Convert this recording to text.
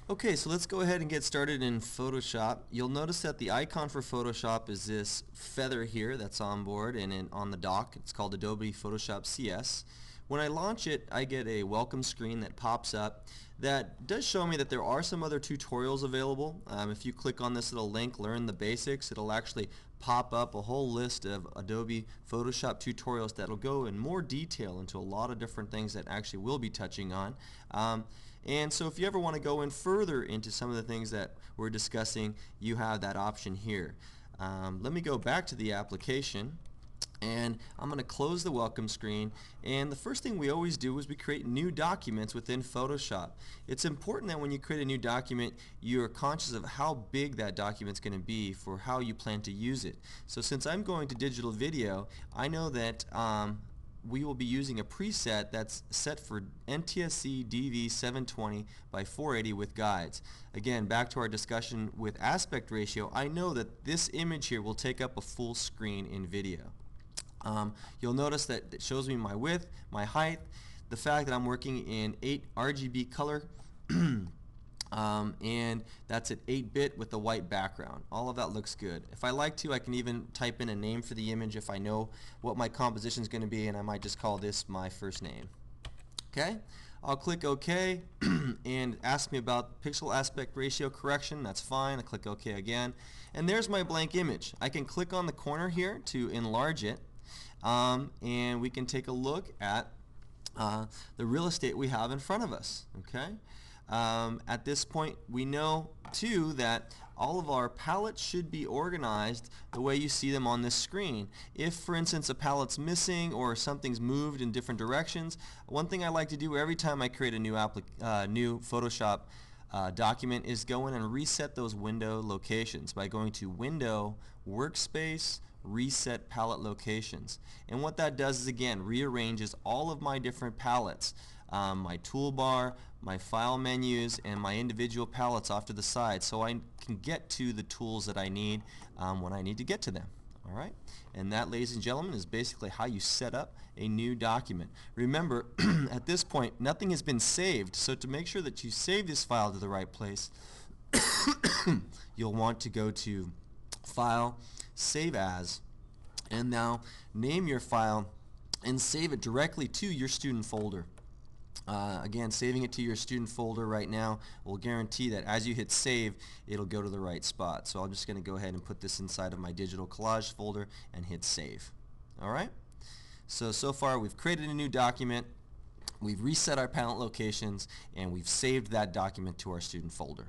Okay, so let's go ahead and get started in Photoshop. You'll notice that the icon for Photoshop is this feather here that's on board and on the dock. It's called Adobe Photoshop CS. When I launch it, I get a welcome screen that pops up that does show me that there are some other tutorials available. If you click on this little link, Learn the Basics, it'll actually pop up a whole list of Adobe Photoshop tutorials that'll go in more detail into a lot of different things that actually we'll be touching on. And so if you ever want to go in further into some of the things that we're discussing, you have that option here. Let me go back to the application, and I'm going to close the welcome screen. And the first thing we always do is we create new documents within Photoshop. It's important that when you create a new document, you're conscious of how big that document's going to be for how you plan to use it. So since I'm going to digital video, I know that we will be using a preset that's set for NTSC DV720 by 480 with guides. Again, back to our discussion with aspect ratio, I know that this image here will take up a full screen in video. You'll notice that it shows me my width, my height, the fact that I'm working in 8 RGB color, and that's at 8-bit with the white background. All of that looks good. If I like to, I can even type in a name for the image if I know what my composition is going to be, and I might just call this my first name. Okay, I'll click OK and ask me about pixel aspect ratio correction. That's fine. I click OK again, and there's my blank image. I can click on the corner here to enlarge it, and we can take a look at the real estate we have in front of us. Okay. At this point, we know too that all of our palettes should be organized the way you see them on this screen. If, for instance, a palette's missing or something's moved in different directions, one thing I like to do every time I create a new Photoshop document is go in and reset those window locations by going to Window, Workspace, Reset Palette Locations. And what that does is, again, rearranges all of my different palettes, my toolbar, my file menus, and my individual palettes off to the side, so I can get to the tools that I need when I need to get to them. Alright, and that, ladies and gentlemen, is basically how you set up a new document. Remember, at this point, nothing has been saved, so to make sure that you save this file to the right place, you'll want to go to File, Save As, and now name your file and save it directly to your student folder. Again, saving it to your student folder right now will guarantee that as you hit save, it'll go to the right spot. So I'm just going to go ahead and put this inside of my digital collage folder and hit save. Alright? So far we've created a new document, we've reset our palette locations, and we've saved that document to our student folder.